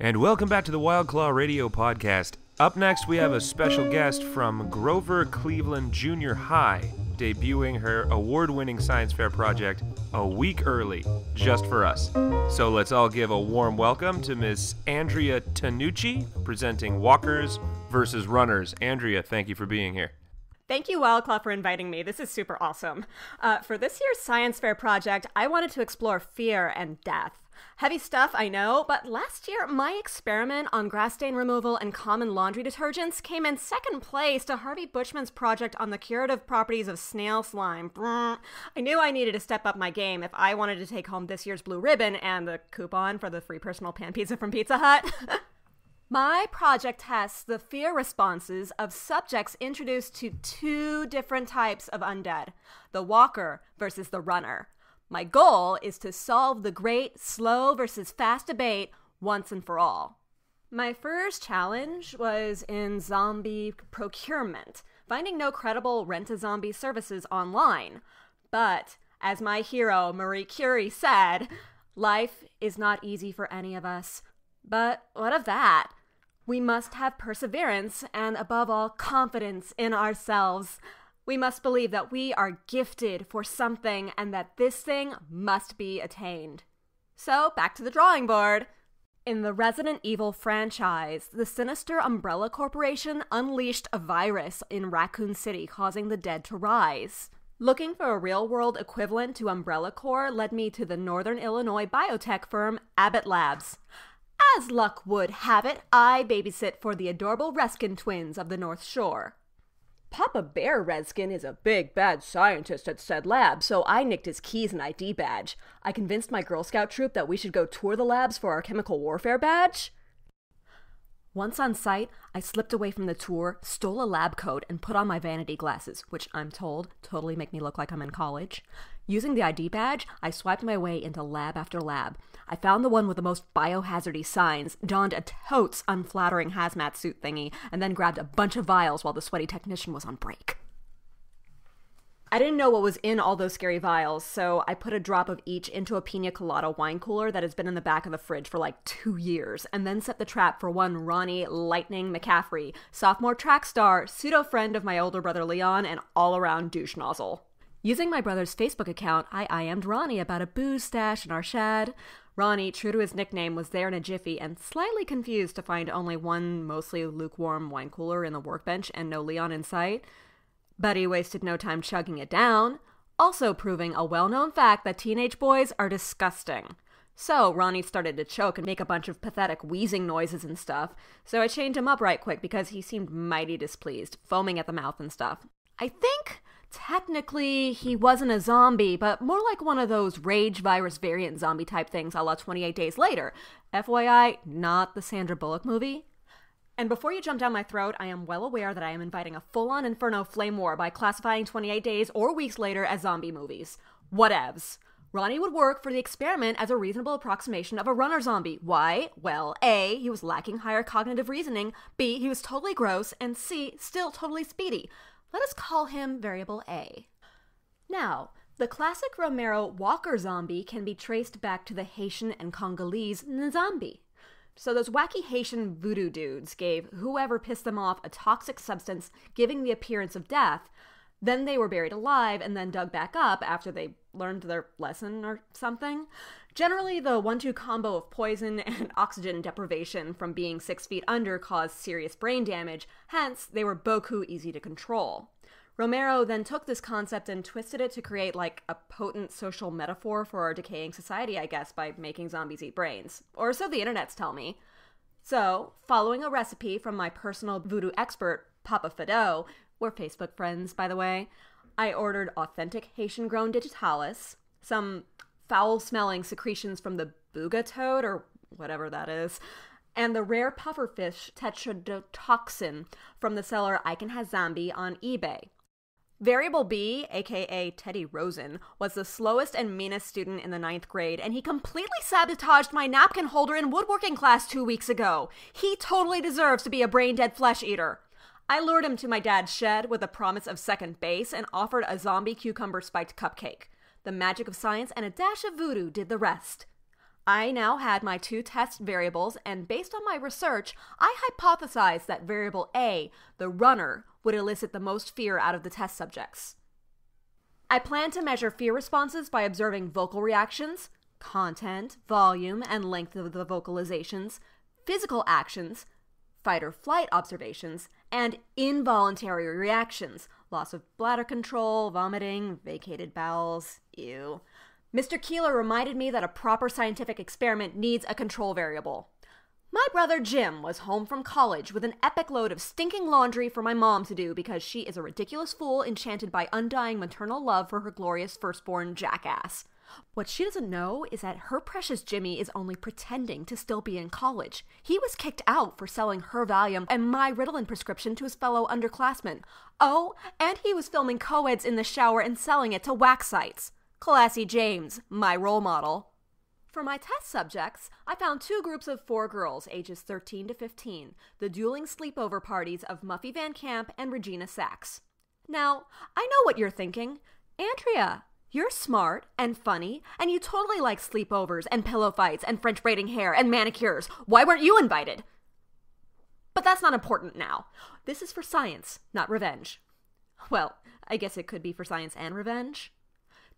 And welcome back to the WildClaw Radio Podcast. Up next, we have a special guest from Grover Cleveland Junior High, debuting her award-winning science fair project a week early, just for us. So let's all give a warm welcome to Miss Andrea Tanucci, presenting Walkers versus Runners. Andrea, thank you for being here. Thank you, WildClaw, for inviting me. This is super awesome. For this year's science fair project, I wanted to explore fear and death. Heavy stuff, I know, but last year, my experiment on grass stain removal and common laundry detergents came in second place to Harvey Bushman's project on the curative properties of snail slime. I knew I needed to step up my game if I wanted to take home this year's blue ribbon and the coupon for the free personal pan pizza from Pizza Hut. My project tests the fear responses of subjects introduced to two different types of undead, the walker versus the runner. My goal is to solve the great slow versus fast debate once and for all. My first challenge was in zombie procurement, finding no credible rent-a-zombie services online. But, as my hero Marie Curie said, life is not easy for any of us. But what of that? We must have perseverance and, above all, confidence in ourselves. We must believe that we are gifted for something and that this thing must be attained. So, back to the drawing board. In the Resident Evil franchise, the sinister Umbrella Corporation unleashed a virus in Raccoon City, causing the dead to rise. Looking for a real-world equivalent to Umbrella Corps led me to the Northern Illinois biotech firm Abbott Labs. As luck would have it, I babysit for the adorable Reskin twins of the North Shore. Papa Bear Redskin is a big, bad scientist at said lab, so I nicked his keys and ID badge. I convinced my Girl Scout troop that we should go tour the labs for our chemical warfare badge. Once on site, I slipped away from the tour, stole a lab coat, and put on my vanity glasses, which I'm told totally make me look like I'm in college. Using the ID badge, I swiped my way into lab after lab. I found the one with the most biohazardy signs, donned a totes unflattering hazmat suit thingy, and then grabbed a bunch of vials while the sweaty technician was on break. I didn't know what was in all those scary vials, so I put a drop of each into a pina colada wine cooler that has been in the back of the fridge for like 2 years, and then set the trap for one Ronnie Lightning McCaffrey, sophomore track star, pseudo-friend of my older brother Leon, and all-around douche nozzle. Using my brother's Facebook account, I IM'd Ronnie about a booze stash in our shed. Ronnie, true to his nickname, was there in a jiffy and slightly confused to find only one mostly lukewarm wine cooler in the workbench and no Leon in sight. But he wasted no time chugging it down, also proving a well-known fact that teenage boys are disgusting. So Ronnie started to choke and make a bunch of pathetic wheezing noises and stuff, so I chained him up right quick because he seemed mighty displeased, foaming at the mouth and stuff. I think technically he wasn't a zombie, but more like one of those rage virus variant zombie type things a la 28 Days Later. FYI, not the Sandra Bullock movie. And before you jump down my throat, I am well aware that I am inviting a full-on Inferno flame war by classifying 28 Days or Weeks Later as zombie movies. Whatevs. Ronnie would work for the experiment as a reasonable approximation of a runner zombie. Why? Well, A, he was lacking higher cognitive reasoning, B, he was totally gross, and C, still totally speedy. Let us call him Variable A. Now, the classic Romero Walker zombie can be traced back to the Haitian and Congolese Nzambi. So those wacky Haitian voodoo dudes gave whoever pissed them off a toxic substance giving the appearance of death. Then they were buried alive and then dug back up after they learned their lesson or something. Generally, the 1-2 combo of poison and oxygen deprivation from being 6 feet under caused serious brain damage, hence they were beaucoup easy to control. Romero then took this concept and twisted it to create like a potent social metaphor for our decaying society, I guess, by making zombies eat brains. Or so the internets tell me. So, following a recipe from my personal voodoo expert, Papa Fido, we're Facebook friends, by the way, I ordered authentic Haitian-grown digitalis, some foul-smelling secretions from the booga toad, or whatever that is, and the rare pufferfish tetrodotoxin from the seller Iken Hazambi on eBay. Variable B, aka Teddy Rosen, was the slowest and meanest student in the 9th grade, and he completely sabotaged my napkin holder in woodworking class 2 weeks ago. He totally deserves to be a brain-dead flesh eater. I lured him to my dad's shed with a promise of second base and offered a zombie cucumber spiked cupcake. The magic of science and a dash of voodoo did the rest. I now had my 2 test variables, and based on my research, I hypothesized that variable A, the runner, would elicit the most fear out of the test subjects. I plan to measure fear responses by observing vocal reactions, content, volume, and length of the vocalizations, physical actions, fight or flight observations, and involuntary reactions, loss of bladder control, vomiting, vacated bowels, ew. Mr. Keeler reminded me that a proper scientific experiment needs a control variable. My brother Jim was home from college with an epic load of stinking laundry for my mom to do because she is a ridiculous fool enchanted by undying maternal love for her glorious firstborn jackass. What she doesn't know is that her precious Jimmy is only pretending to still be in college. He was kicked out for selling her Valium and my Ritalin prescription to his fellow underclassmen. Oh, and he was filming co-eds in the shower and selling it to wax sites. Classy James, my role model. For my test subjects, I found 2 groups of 4 girls, ages 13 to 15, the dueling sleepover parties of Muffy Van Camp and Regina Sachs. Now, I know what you're thinking. Andrea, you're smart and funny, and you totally like sleepovers and pillow fights and French braiding hair and manicures. Why weren't you invited? But that's not important now. This is for science, not revenge. Well, I guess it could be for science and revenge.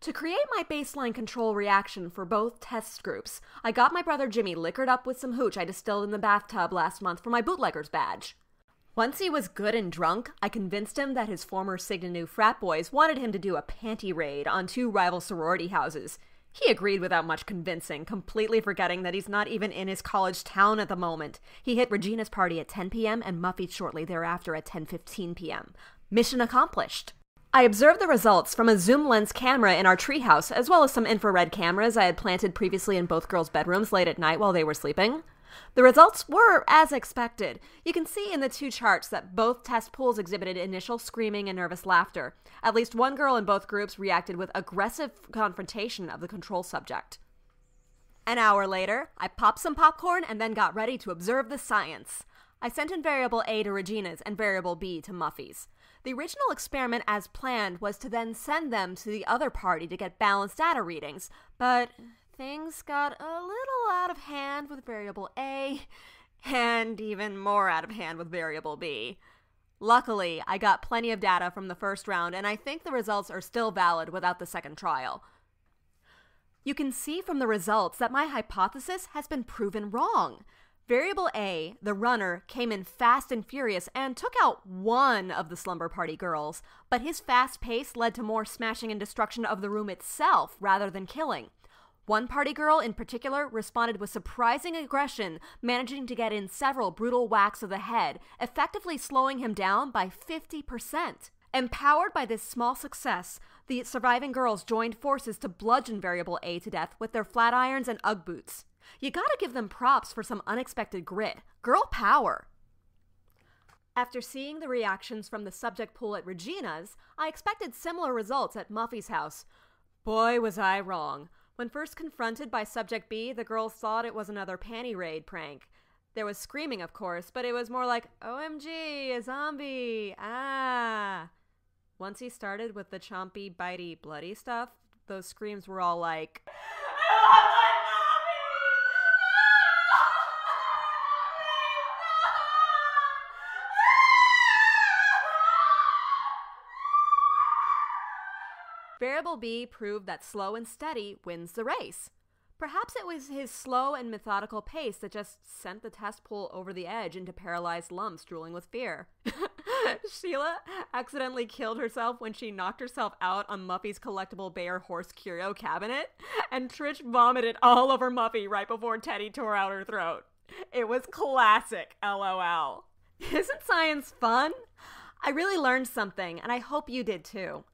To create my baseline control reaction for both test groups, I got my brother Jimmy liquored up with some hooch I distilled in the bathtub last month for my bootlegger's badge. Once he was good and drunk, I convinced him that his former Sigma Nu frat boys wanted him to do a panty raid on 2 rival sorority houses. He agreed without much convincing, completely forgetting that he's not even in his college town at the moment. He hit Regina's party at 10 p.m. and Muffy's shortly thereafter at 10:15 p.m. Mission accomplished. I observed the results from a zoom lens camera in our treehouse, as well as some infrared cameras I had planted previously in both girls' bedrooms late at night while they were sleeping. The results were as expected. You can see in the 2 charts that both test pools exhibited initial screaming and nervous laughter. At least one girl in both groups reacted with aggressive confrontation of the control subject. An hour later, I popped some popcorn and then got ready to observe the science. I sent in variable A to Regina's and variable B to Muffy's. The original experiment as planned was to then send them to the other party to get balanced data readings, but things got a little out of hand with variable A, and even more out of hand with variable B. Luckily, I got plenty of data from the first round, and I think the results are still valid without the second trial. You can see from the results that my hypothesis has been proven wrong. Variable A, the runner, came in fast and furious and took out one of the slumber party girls, but his fast pace led to more smashing and destruction of the room itself rather than killing. One party girl in particular responded with surprising aggression, managing to get in several brutal whacks of the head, effectively slowing him down by 50%. Empowered by this small success, the surviving girls joined forces to bludgeon Variable A to death with their flat irons and Ugg boots. You gotta give them props for some unexpected grit. Girl power! After seeing the reactions from the subject pool at Regina's, I expected similar results at Muffy's house. Boy, was I wrong. When first confronted by subject B, the girls thought it was another panty raid prank. There was screaming, of course, but it was more like, OMG, a zombie, ah. Once he started with the chompy, bitey, bloody stuff, those screams were all like, Variable B proved that slow and steady wins the race. Perhaps it was his slow and methodical pace that just sent the test pool over the edge into paralyzed lumps drooling with fear. Sheila accidentally killed herself when she knocked herself out on Muffy's collectible bear horse curio cabinet, and Trish vomited all over Muffy right before Teddy tore out her throat. It was classic, LOL. Isn't science fun? I really learned something, and I hope you did too.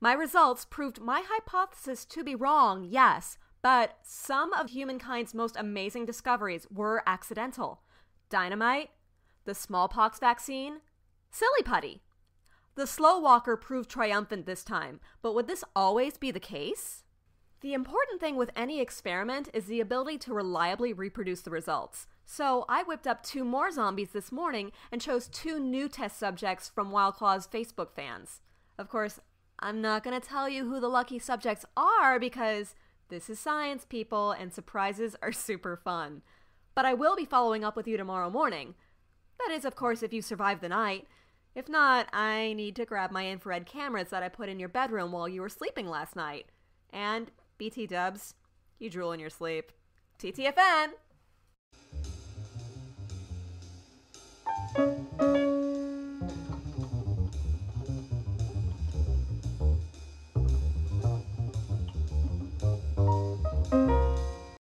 My results proved my hypothesis to be wrong, yes, but some of humankind's most amazing discoveries were accidental. Dynamite, the smallpox vaccine, silly putty. The slow walker proved triumphant this time, but would this always be the case? The important thing with any experiment is the ability to reliably reproduce the results. So I whipped up 2 more zombies this morning and chose 2 new test subjects from WildClaw's Facebook fans. Of course, I'm not going to tell you who the lucky subjects are because This is science, people, and surprises are super fun. But I will be following up with you tomorrow morning. That is, of course, if you survive the night. If not, I need to grab my infrared cameras that I put in your bedroom while you were sleeping last night. And, BT dubs, you drool in your sleep. TTFN!